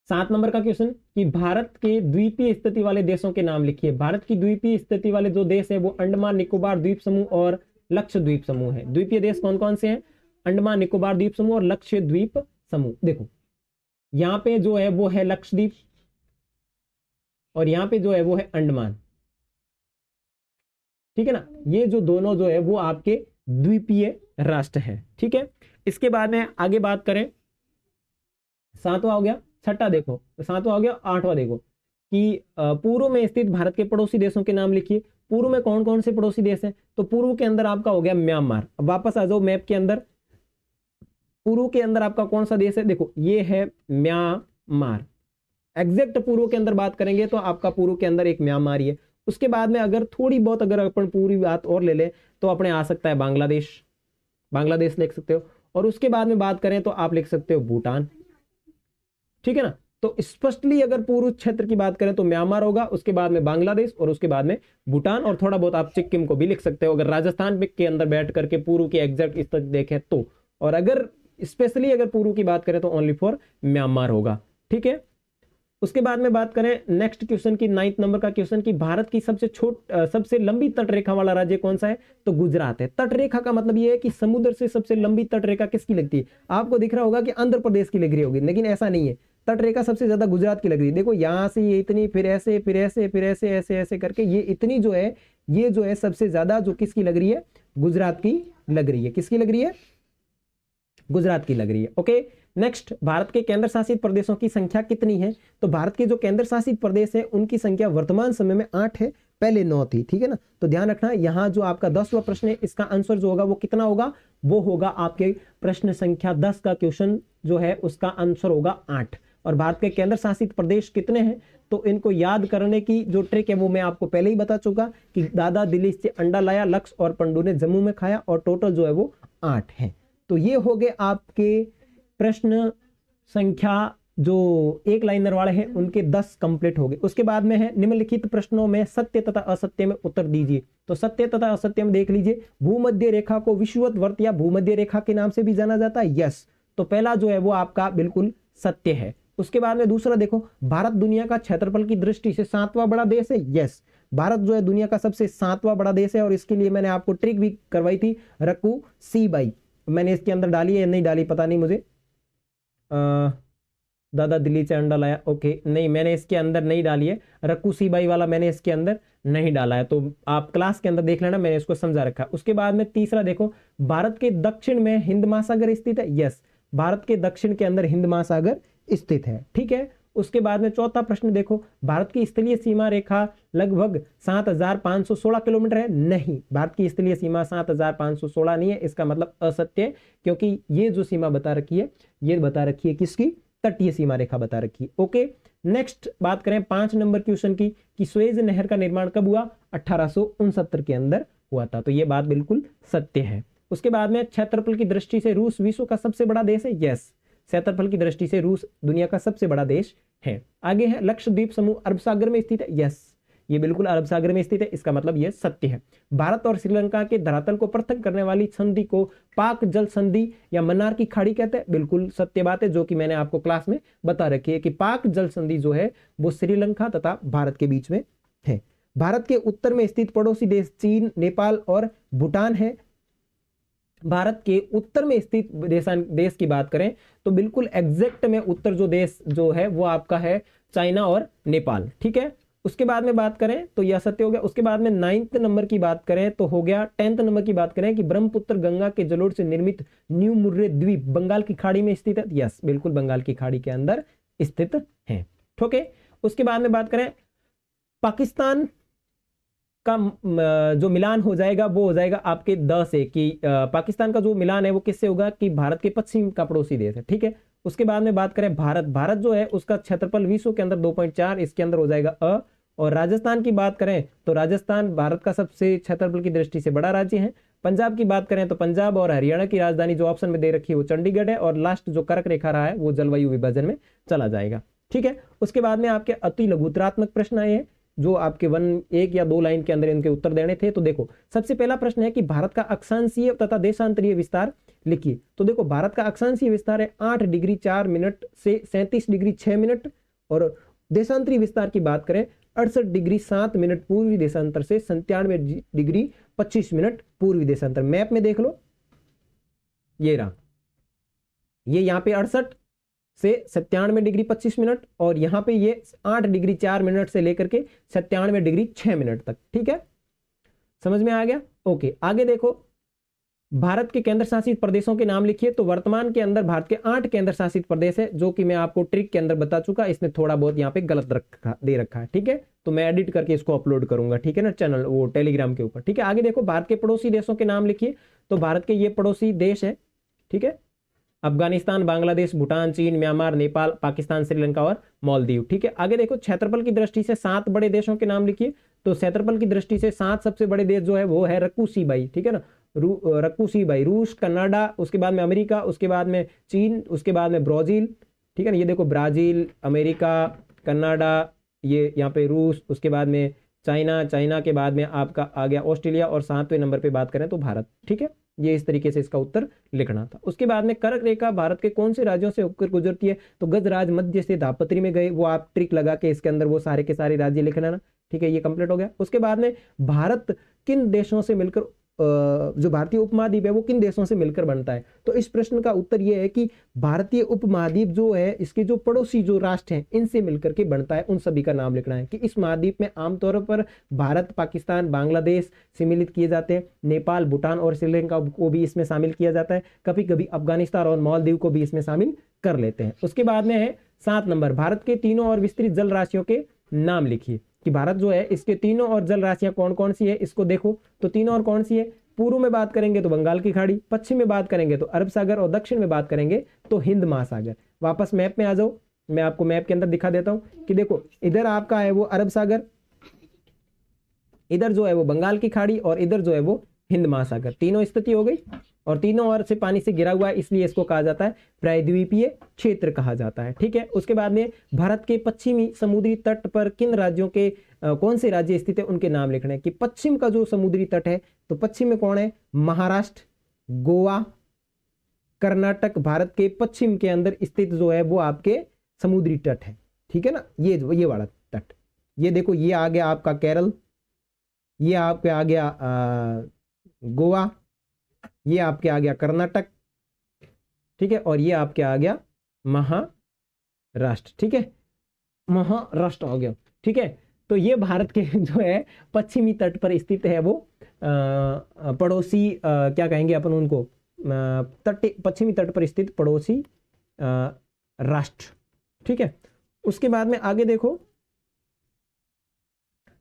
7 नंबर का क्वेश्चन, कि भारत के द्वीपीय स्थिति वाले देशों के नाम लिखिए। भारत की द्वीपीय स्थिति वाले जो देश है वो अंडमान निकोबार द्वीप समूह और लक्षद्वीप समूह है। द्वीपीय देश कौन कौन से हैं? अंडमान निकोबार द्वीप समूह और लक्षद्वीप समूह। देखो यहाँ पे जो है वो है लक्षद्वीप, और यहाँ पे जो है वो है अंडमान, ठीक है ना। ये जो दोनों जो है वो आपके द्वीपीय राष्ट्र है, ठीक है। इसके बाद में आगे बात करें, 7वां हो गया, 6वां देखो, 7वां हो गया, 8वां देखो कि पूर्व में स्थित भारत के पड़ोसी देशों के नाम लिखिए। पूर्व में कौन कौन से पड़ोसी देश हैं? तो पूर्व के अंदर आपका हो गया म्यांमार। अब वापस आ जाओ मैप के अंदर, पूर्व के अंदर आपका कौन सा देश है? देखो ये है म्यांमार। एग्जैक्ट पूर्व के अंदर बात करेंगे तो आपका पूर्व के अंदर एक म्यांमार ही है। उसके बाद में अगर थोड़ी बहुत अगर अपन पूरी बात और ले ले तो अपने आ सकता है बांग्लादेश, बांग्लादेश लिख सकते हो। और उसके बाद में बात करें तो आप लिख सकते हो भूटान, ठीक है ना। तो स्पष्टली अगर पूर्व क्षेत्र की बात करें तो म्यांमार होगा, उसके बाद में बांग्लादेश और उसके बाद में भूटान, और थोड़ा बहुत आप सिक्किम को भी लिख सकते हो अगर राजस्थान के अंदर बैठ करके पूर्व की एग्जैक्ट स्थिति देखें तो। और अगर स्पेशली अगर पूर्व की बात करें तो ओनली फॉर म्यांमार होगा, ठीक है। उसके बाद में बात करें नेक्स्ट क्वेश्चन की, 9 नंबर का क्वेश्चन की भारत की सबसे लंबी तटरेखा वाला राज्य कौन सा है, तो गुजरात है। तटरेखा का मतलब ये है कि समुद्र से सबसे लंबी तटरेखा किसकी लगती है, आपको दिख रहा होगा कि आंध्र प्रदेश की लग रही होगी, लेकिन ऐसा नहीं है। तटरेखा सबसे ज्यादा गुजरात की लग रही है। देखो यहां से ये इतनी, फिर ऐसे फिर ऐसे फिर ऐसे ऐसे ऐसे करके ये इतनी जो है, ये जो है सबसे ज्यादा जो किसकी लग रही है, गुजरात की लग रही है। किसकी लग रही है, गुजरात की लग रही है। ओके, नेक्स्ट, भारत के केंद्र शासित प्रदेशों की संख्या कितनी है, तो भारत के जो केंद्र शासित प्रदेश है उनकी संख्या वर्तमान समय में 8 है, पहले 9 थी, ठीक है ना। तो ध्यान रखना, यहाँ जो आपका 10वां प्रश्न है इसका आंसर जो होगा वो कितना होगा, वो होगा आपके प्रश्न संख्या 10 का क्वेश्चन जो है उसका आंसर होगा 8। और भारत के केंद्र शासित प्रदेश कितने हैं, तो इनको याद करने की जो ट्रिक है वो मैं आपको पहले ही बता चुका कि दादा दिल्ली से अंडा लाया, लक्ष्य और पंडू ने जम्मू में खाया, और टोटल जो है वो 8 है। तो ये हो गए आपके प्रश्न संख्या जो एक लाइनर वाले हैं उनके 10 कंप्लीट हो गए। उसके बाद में है निम्नलिखित प्रश्नों में सत्य तथा असत्य में उत्तर दीजिए। तो सत्य तथा असत्य में देख लीजिए, भूमध्य रेखा को विषुवत वर्त या भूमध्य रेखा के नाम से भी जाना जाता है, यस। तो पहला जो है वो आपका बिल्कुल सत्य है। उसके बाद में दूसरा देखो, भारत दुनिया का क्षेत्रफल की दृष्टि से 7वां बड़ा देश है, यस। भारत जो है दुनिया का सबसे 7वां बड़ा देश है, और इसके लिए मैंने आपको ट्रिक भी करवाई थी, रकू सी बाई। मैंने इसके अंदर डाली है या नहीं डाली पता नहीं मुझे, दादा दिल्ली से अंडा लाया, ओके, नहीं मैंने इसके अंदर नहीं डाली है, रकू सी बाई वाला मैंने इसके अंदर नहीं डाला है, तो आप क्लास के अंदर देख लेना, मैंने इसको समझा रखा। उसके बाद में तीसरा देखो, भारत के दक्षिण में हिंद महासागर स्थित है, यस। भारत के दक्षिण के अंदर हिंद महासागर स्थित है, ठीक है। उसके बाद में चौथा प्रश्न देखो, भारत की स्थलीय सीमा रेखा लगभग 7516 किलोमीटर है, नहीं, भारत की स्थलीय सीमा 7516 नहीं है, इसका मतलब असत्य है, क्योंकि ये जो सीमा बता रखी है ये बता रखी है किसकी, तटीय सीमा रेखा बता रखी है। ओके, नेक्स्ट बात करें 5 नंबर क्वेश्चन की कि सुएज नहर का निर्माण कब हुआ, 1869 के अंदर हुआ था, तो ये बात बिल्कुल सत्य है। उसके बाद में क्षेत्रफल की दृष्टि से रूस विश्व का सबसे बड़ा देश है, यस। क्षेत्रफल की दृष्टि से रूस दुनिया का सबसे बड़ा देश है। आगे है लक्षद्वीप समूह अरब सागर में स्थित है, यस, ये बिल्कुल अरब सागर में स्थित है, इसका मतलब ये सत्य है। भारत और श्रीलंका के धरातल को पृथक करने वाली संधि को पाक जल संधि या मन्नार की खाड़ी कहते हैं, बिल्कुल सत्य बात है, जो कि मैंने आपको क्लास में बता रखी है कि पाक जल संधि जो है वो श्रीलंका तथा भारत के बीच में है। भारत के उत्तर में स्थित पड़ोसी देश चीन, नेपाल और भूटान है। भारत के उत्तर में स्थित देश की बात करें तो बिल्कुल एग्जैक्ट में उत्तर जो देश जो है वो आपका है चाइना और नेपाल, ठीक है। उसके बाद में बात करें तो यह सत्य हो गया। उसके बाद में 9 नंबर की बात करें तो हो गया। 10 नंबर की बात करें कि ब्रह्मपुत्र गंगा के जलोढ़ से निर्मित न्यू मुर्रे द्वीप बंगाल की खाड़ी में स्थित है, यस, बिल्कुल बंगाल की खाड़ी के अंदर स्थित है, ठीक है। उसके बाद में बात करें पाकिस्तान का जो मिलान हो जाएगा वो हो जाएगा आपके 10 से कि पाकिस्तान का जो मिलान है वो किससे होगा कि भारत के पश्चिम का पड़ोसी देश है, ठीक है। उसके बाद में बात करें भारत जो है उसका क्षेत्रफल विश्व के अंदर 2.4, इसके अंदर हो जाएगा अ। और राजस्थान की बात करें तो राजस्थान भारत का सबसे क्षेत्रफल की दृष्टि से बड़ा राज्य है। पंजाब की बात करें तो पंजाब और हरियाणा की राजधानी जो ऑप्शन में दे रखी है वो चंडीगढ़ है। और लास्ट जो कर्क रेखा रहा है वो जलवायु विभाजन में चला जाएगा, ठीक है। उसके बाद में आपके अति लघुतरात्मक प्रश्न आए हैं जो आपके 1 या 2 लाइन के अंदर इनके उत्तर देने थे। तो देखो सबसे पहला प्रश्न है कि भारत का अक्षांशीय तथा देशांतरीय विस्तार लिखिए। तो देखो भारत का अक्षांशीय विस्तार है 8 डिग्री 4 मिनट से 37 डिग्री 6 मिनट। और देशांतरीय विस्तार की बात करें 68 डिग्री 7 मिनट पूर्वी देशांतर से 97 डिग्री 25 मिनट पूर्वी देशांतर। मैप में देख लो, ये रहा, ये यहाँ पे 68 से 97 डिग्री 25 मिनट और यहाँ पे ये 8 डिग्री 4 मिनट से लेकर के 97 डिग्री 6 मिनट तक, ठीक है, समझ में आ गया। ओके, आगे देखो भारत के केंद्र शासित प्रदेशों के नाम लिखिए। तो वर्तमान के अंदर भारत के 8 केंद्र शासित प्रदेश है जो कि मैं आपको ट्रिक के अंदर बता चुका, इसमें थोड़ा बहुत यहाँ पे गलत दे रखा है, ठीक है। तो मैं एडिट करके इसको अपलोड करूंगा, ठीक है ना, चैनल वो टेलीग्राम के ऊपर, ठीक है। आगे देखो भारत के पड़ोसी देशों के नाम लिखिए। तो भारत के ये पड़ोसी देश है, ठीक है, अफगानिस्तान, बांग्लादेश, भूटान, चीन, म्यांमार, नेपाल, पाकिस्तान, श्रीलंका और मालदीव, ठीक है। आगे देखो क्षेत्रफल की दृष्टि से 7 बड़े देशों के नाम लिखिए। तो क्षेत्रफल की दृष्टि से 7 सबसे बड़े देश जो है वो है रकू सी बाई, ठीक है ना। रक्कू सी भाई, रूस, कनाडा, उसके बाद में अमेरिका, उसके बाद में चीन, उसके बाद में ब्राजील, ठीक है ना, ये देखो ब्राजील, अमेरिका, कनाडा, ये यहाँ पे रूस, उसके बाद में चाइना, चाइना के बाद में आपका आ गया ऑस्ट्रेलिया, और 7वें नंबर पे बात करें तो भारत। ठीक है, ये इस तरीके से इसका उत्तर लिखना था। उसके बाद में कर्क रेखा भारत के कौन से राज्यों से होकर गुजरती है, तो गजराज मध्य से धापत्री में गए, वो आप ट्रिक लगा के इसके अंदर वो सारे के सारे राज्य लिखना ना। ठीक है, ये कंप्लीट हो गया। उसके बाद में भारत किन देशों से मिलकर जो भारतीय उपमहाद्वीप है वो किन देशों से मिलकर बनता है, तो इस प्रश्न का उत्तर ये है कि भारतीय उपमहाद्वीप जो है इसके जो पड़ोसी जो राष्ट्र हैं इनसे मिलकर के बनता है, उन सभी का नाम लिखना है। कि इस महाद्वीप में आमतौर पर भारत, पाकिस्तान, बांग्लादेश सम्मिलित किए जाते हैं, नेपाल, भूटान और श्रीलंका को भी इसमें शामिल किया जाता है, कभी कभी अफगानिस्तान और मालदीव को भी इसमें शामिल कर लेते हैं। उसके बाद में है 7 नंबर, भारत के तीनों और विस्तृत जल राशियों के नाम लिखिए। कि भारत जो है इसके तीनों और जल राशियां कौन कौन सी है, इसको देखो तो तीनों और कौन सी है, पूर्व में बात करेंगे तो बंगाल की खाड़ी, पश्चिम में बात करेंगे तो अरब सागर, और दक्षिण में बात करेंगे तो हिंद महासागर। वापस मैप में आ जाओ, मैं आपको मैप के अंदर दिखा देता हूं कि देखो इधर आपका है वो अरब सागर, इधर जो है वो बंगाल की खाड़ी, और इधर जो है वो हिंद महासागर। तीनों स्थिति हो गई, और तीनों ओर से पानी से घिरा हुआ है, इसलिए इसको कहा जाता है प्रायद्वीपीय क्षेत्र कहा जाता है। ठीक है, उसके बाद में भारत के पश्चिमी समुद्री तट पर किन राज्यों के कौन से राज्य स्थित है उनके नाम लिखने हैं। कि पश्चिम का जो समुद्री तट है तो पश्चिम में कौन है, महाराष्ट्र, गोवा, कर्नाटक, भारत के पश्चिम के अंदर स्थित जो है वो आपके समुद्री तट है। ठीक है ना, ये वाला तट, ये देखो ये आ गया आपका केरल, ये आपके आ गया गोवा, ये आपके आ गया कर्नाटक, ठीक है, और ये आपके आ गया महाराष्ट्र। ठीक है, महाराष्ट्र हो गया। ठीक है, तो ये भारत के जो है पश्चिमी तट पर स्थित है वो पड़ोसी क्या कहेंगे अपन उनको, पश्चिमी तट पर स्थित पड़ोसी राष्ट्र। ठीक है, उसके बाद में आगे देखो,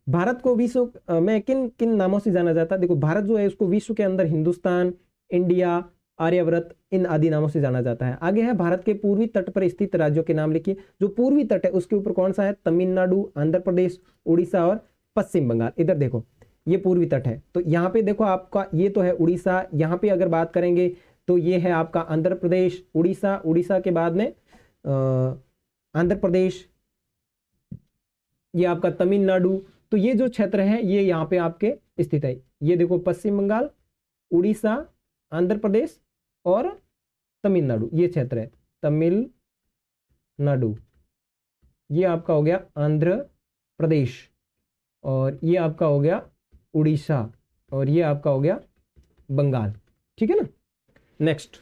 भारत को विश्व में किन किन नामों से जाना जाता है। देखो भारत जो है उसको विश्व के अंदर हिंदुस्तान, इंडिया, आर्यव्रत, इन आदि नामों से जाना जाता है। आगे है भारत के पूर्वी तट पर स्थित राज्यों के नाम लिखिए। जो पूर्वी तट है उसके ऊपर कौन सा है, तमिलनाडु, आंध्र प्रदेश, उड़ीसा और पश्चिम बंगाल। इधर देखो ये पूर्वी तट है, तो यहाँ पे देखो आपका ये तो है उड़ीसा, यहाँ पे अगर बात करेंगे तो ये है आपका आंध्र प्रदेश, उड़ीसा, उड़ीसा के बाद में आंध्र प्रदेश, ये आपका तमिलनाडु। तो ये जो क्षेत्र है ये यहाँ पे आपके स्थित है। ये देखो पश्चिम बंगाल, उड़ीसा, आंध्र प्रदेश और तमिलनाडु, ये क्षेत्र है तमिलनाडु, ये आपका हो गया आंध्र प्रदेश, और ये आपका हो गया उड़ीसा, और ये आपका हो गया बंगाल। ठीक है ना। नेक्स्ट,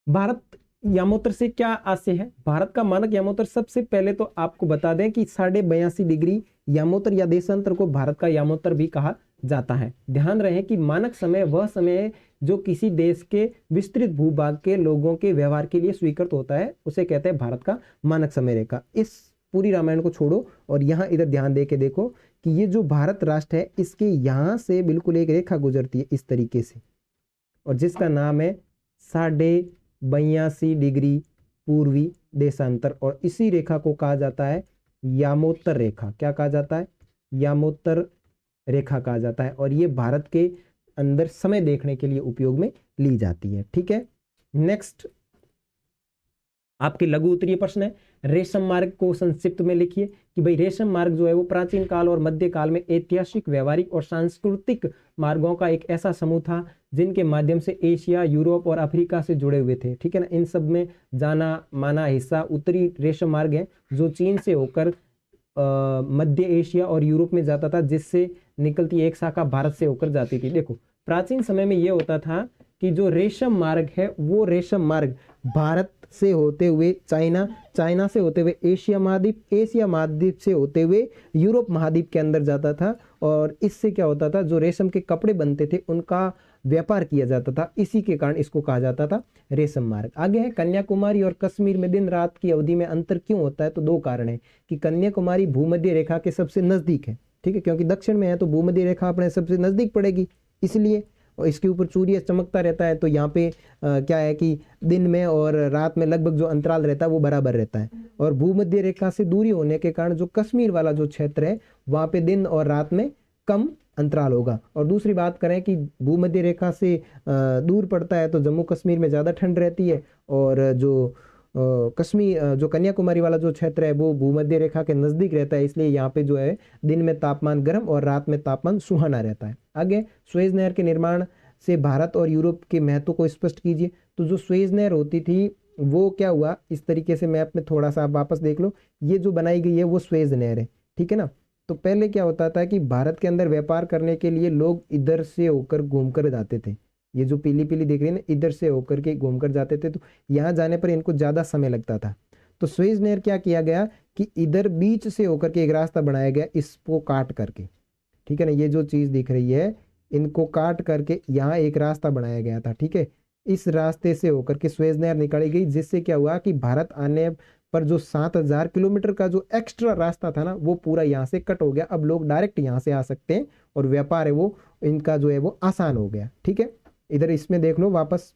भारत यामोत्तर से क्या आशय है। भारत का मानक यामोत्तर, सबसे पहले तो आपको बता दें कि 82.5 डिग्री यामोत्तर या देशांतर को भारत का यामोत्तर भी कहा जाता है। ध्यान रहे कि मानक समय वह समय है जो किसी देश के विस्तृत भूभाग के लोगों के व्यवहार के लिए स्वीकृत होता है, उसे कहते हैं भारत का मानक समय रेखा। इस पूरी रामायण को छोड़ो और यहाँ इधर ध्यान दे के देखो कि ये जो भारत राष्ट्र है इसके यहाँ से बिल्कुल एक रेखा गुजरती है इस तरीके से, और जिसका नाम है 82.5 डिग्री पूर्वी देशांतर, और इसी रेखा को कहा जाता है यामोत्तर रेखा। क्या कहा जाता है, यामोत्तर रेखा कहा जाता है, और ये भारत के अंदर समय देखने के लिए उपयोग में ली जाती है। ठीक है। नेक्स्ट आपके लघु उत्तरीय प्रश्न है, रेशम मार्ग को संक्षिप्त में लिखिए। कि भाई रेशम मार्ग जो है वो प्राचीन काल और मध्य काल में ऐतिहासिक, व्यवहारिक और सांस्कृतिक मार्गों का एक ऐसा समूह था जिनके माध्यम से एशिया, यूरोप और अफ्रीका से जुड़े हुए थे। ठीक है ना। इन सब में जाना माना हिस्सा उत्तरी रेशम मार्ग है जो चीन से होकर मध्य एशिया और यूरोप में जाता था, जिससे निकलती एक शाखा भारत से होकर जाती थी। देखो प्राचीन समय में यह होता था कि जो रेशम मार्ग है वो रेशम मार्ग भारत से होते हुए चाइना, चाइना से होते हुए एशिया महाद्वीप, एशिया महाद्वीप से होते हुए यूरोप महाद्वीप के अंदर जाता था, और इससे क्या होता था, जो रेशम के कपड़े बनते थे उनका व्यापार किया जाता था। इसी के कारण इसको कहा जाता था रेशम मार्ग। आगे है, कन्याकुमारी और कश्मीर में दिन रात की अवधि में अंतर क्यों होता है। तो दो कारण है कि कन्याकुमारी भूमध्य रेखा के सबसे नजदीक है। ठीक है, क्योंकि दक्षिण में है तो भूमध्य रेखा अपने सबसे नजदीक पड़ेगी इसलिए, और इसके ऊपर सूर्य चमकता रहता है, तो यहाँ पे क्या है कि दिन में और रात में लगभग जो अंतराल रहता है वो बराबर रहता है। और भूमध्य रेखा से दूरी होने के कारण जो कश्मीर वाला जो क्षेत्र है वहाँ पे दिन और रात में कम अंतराल होगा। और दूसरी बात करें कि भूमध्य रेखा से दूर पड़ता है तो जम्मू कश्मीर में ज़्यादा ठंड रहती है, और जो कश्मीर जो कन्याकुमारी वाला जो क्षेत्र है वो भूमध्य रेखा के नज़दीक रहता है, इसलिए यहाँ पे जो है दिन में तापमान गर्म और रात में तापमान सुहाना रहता है। आगे सुएज नहर के निर्माण से भारत और यूरोप के महत्व को स्पष्ट कीजिए। तो जो सुएज नहर होती थी वो क्या हुआ, इस तरीके से मैप में थोड़ा सा आप वापस देख लो, ये जो बनाई गई है वो सुएज नहर है, ठीक है ना। तो पहले क्या होता था कि भारत के अंदर व्यापार करने के लिए लोग इधर से होकर घूमकर जाते थे, ये जो पीली पीली दिख रही है ना, इधर से होकर के घूमकर जाते थे, तो यहाँ जाने पर इनको ज़्यादा समय लगता था। तो सुएज नहर क्या किया गया कि इधर बीच से होकर के एक रास्ता बनाया गया, इसको काट करके, ठीक है ना, ये जो चीज़ दिख रही है इनको काट करके यहाँ एक रास्ता बनाया गया था, ठीक है। इस रास्ते से होकर के सुएज नहर निकाली गई, जिससे क्या हुआ कि भारत आने पर जो 7,000 किलोमीटर का जो एक्स्ट्रा रास्ता था ना वो पूरा यहाँ से कट हो गया। अब लोग डायरेक्ट यहाँ से आ सकते हैं और व्यापार है वो इनका जो है वो आसान हो गया, ठीक है। इधर इसमें देख लो वापस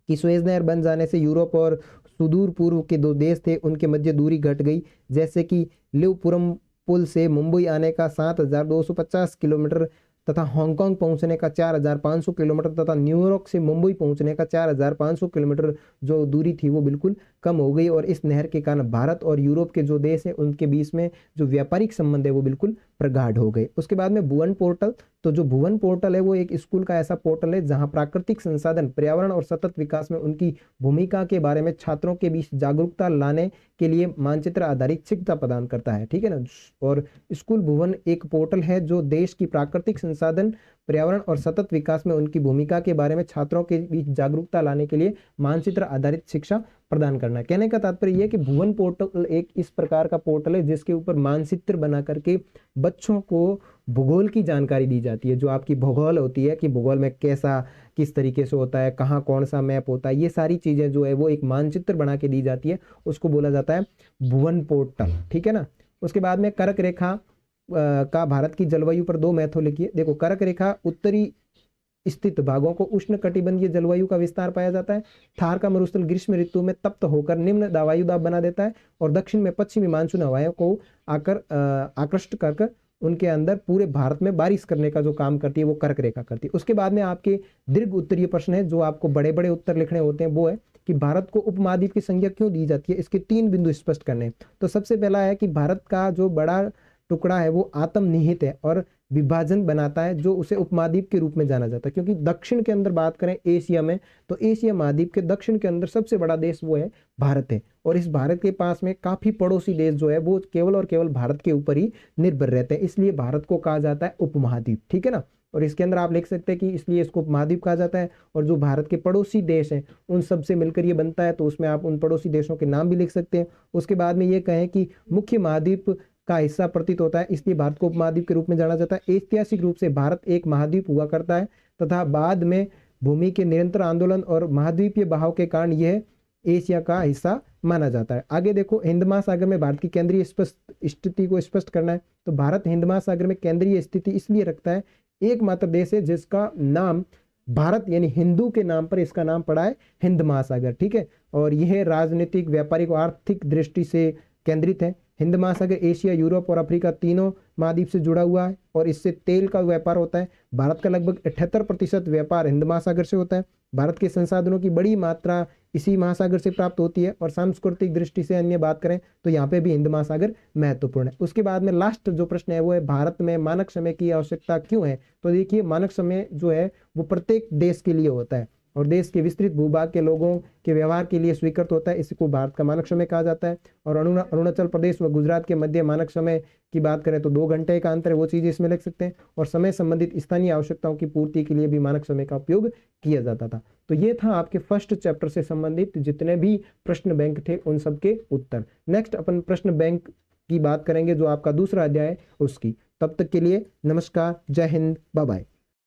कि सुएज नहर बन जाने से यूरोप और सुदूर पूर्व के दो देश थे उनके मध्य दूरी घट गई, जैसे कि लिवपुरम पुल से मुंबई आने का 7,250 किलोमीटर तथा हांगकांग पहुंचने का 4,500 किलोमीटर तथा न्यूयॉर्क से मुंबई पहुंचने का 4,500 किलोमीटर जो दूरी थी वो बिल्कुल कम हो गई। और इस नहर के कारण भारत और यूरोप के जो देश हैं उनके बीच में जो व्यापारिक संबंध है वो बिल्कुल प्रगाढ़ हो गए। उसके बाद में भुवन पोर्टल, तो जो भुवन पोर्टल है वो एक स्कूल का ऐसा पोर्टल है जहां प्राकृतिक संसाधन, पर्यावरण और सतत विकास में उनकी भूमिका के बारे में छात्रों के बीच जागरूकता लाने के लिए मानचित्र आधारित शिक्षा प्रदान करता है, ठीक है ना। और स्कूल भुवन एक पोर्टल है जो देश की प्राकृतिक संसाधन, पर्यावरण और सतत विकास में उनकी भूमिका के बारे में छात्रों के बीच जागरूकता लाने के लिए मानचित्र आधारित शिक्षा प्रदान करना। कहने का तात्पर्य यह कि भुवन पोर्टल एक इस प्रकार का पोर्टल है जिसके ऊपर मानचित्र बना करके बच्चों को भूगोल की जानकारी दी जाती है। जो आपकी भूगोल होती है कि भूगोल में कैसा किस तरीके से होता है, कहाँ कौन सा मैप होता है, ये सारी चीजें जो है वो एक मानचित्र बना के दी जाती है, उसको बोला जाता है भुवन पोर्टल, ठीक है ना। उसके बाद में कर्क रेखा का भारत की जलवायु पर 2 महत्व लिखिए। देखो कर्क रेखा उत्तरी स्थित भागों को उष्ण कटिबंधीय जलवायु का विस्तार पाया जाता है। थार का मरुस्थल ग्रीष्म ऋतु में तप्त होकर निम्न वायुदाब बना देता है और दक्षिण में पश्चिमी मानसून हवाओं को आकृष्ट कर उनके अंदर पूरे भारत में बारिश करने का जो काम करती है वो कर्क रेखा करती है। उसके बाद में आपके दीर्घ उत्तरीय प्रश्न है जो आपको बड़े बड़े उत्तर लिखने होते हैं, वो है कि भारत को उपमहाद्वीप की संज्ञा क्यों दी जाती है। इसके 3 बिंदु स्पष्ट करने। तो सबसे पहला है कि भारत का जो बड़ा टुकड़ा है वो आत्मनिहित है और विभाजन बनाता है, जो उसे उपमहाद्वीप के रूप में जाना जाता है। क्योंकि दक्षिण के अंदर बात करें एशिया में, तो एशिया महाद्वीप के दक्षिण के अंदर सबसे बड़ा देश वो है भारत है। और इस भारत के पास में काफी पड़ोसी देश जो है वो केवल और केवल भारत के ऊपर ही निर्भर रहते हैं, इसलिए भारत को कहा जाता है उपमहाद्वीप, ठीक है ना। और इसके अंदर आप लिख सकते हैं कि इसलिए इसको उपमहाद्वीप कहा जाता है। और जो भारत के पड़ोसी देश हैं उन सब से मिलकर ये बनता है, तो उसमें आप उन पड़ोसी देशों के नाम भी लिख सकते हैं। उसके बाद में ये कहें कि मुख्य महाद्वीप का हिस्सा प्रतीत होता है, इसलिए भारत को उपमहाद्वीप के रूप में जाना जाता है। ऐतिहासिक रूप से भारत एक महाद्वीप हुआ करता है तथा बाद में भूमि के निरंतर आंदोलन और महाद्वीपीय बहाव के कारण यह एशिया का हिस्सा माना जाता है। आगे देखो हिंद महासागर में भारत की केंद्रीय स्थिति को स्पष्ट करना है। तो भारत हिंद महासागर में केंद्रीय स्थिति इसलिए रखता है, एकमात्र देश है जिसका नाम भारत यानी हिंदू के नाम पर इसका नाम पड़ा है हिंद महासागर, ठीक है। और यह राजनीतिक, व्यापारिक और आर्थिक दृष्टि से केंद्रित है। हिंद महासागर एशिया, यूरोप और अफ्रीका तीनों महाद्वीप से जुड़ा हुआ है और इससे तेल का व्यापार होता है। भारत का लगभग 78% व्यापार हिंद महासागर से होता है। भारत के संसाधनों की बड़ी मात्रा इसी महासागर से प्राप्त होती है। और सांस्कृतिक दृष्टि से अन्य बात करें तो यहाँ पे भी हिंद महासागर महत्वपूर्ण है। उसके बाद में लास्ट जो प्रश्न है वो है भारत में मानक समय की आवश्यकता क्यों है। तो देखिए मानक समय जो है वो प्रत्येक देश के लिए होता है और देश के विस्तृत भूभाग के लोगों के व्यवहार के लिए स्वीकृत होता है, इसको भारत का मानक समय कहा जाता है। और अरुणाचल प्रदेश व गुजरात के मध्य मानक समय की बात करें तो 2 घंटे का अंतर है, वो चीज़ इसमें लिख सकते हैं। और समय संबंधित स्थानीय आवश्यकताओं की पूर्ति के लिए भी मानक समय का उपयोग किया जाता था। तो ये था आपके फर्स्ट चैप्टर से संबंधित जितने भी प्रश्न बैंक थे उन सब के उत्तर। नेक्स्ट अपन प्रश्न बैंक की बात करेंगे जो आपका दूसरा अध्याय है उसकी। तब तक के लिए नमस्कार, जय हिंद, बाय बाय।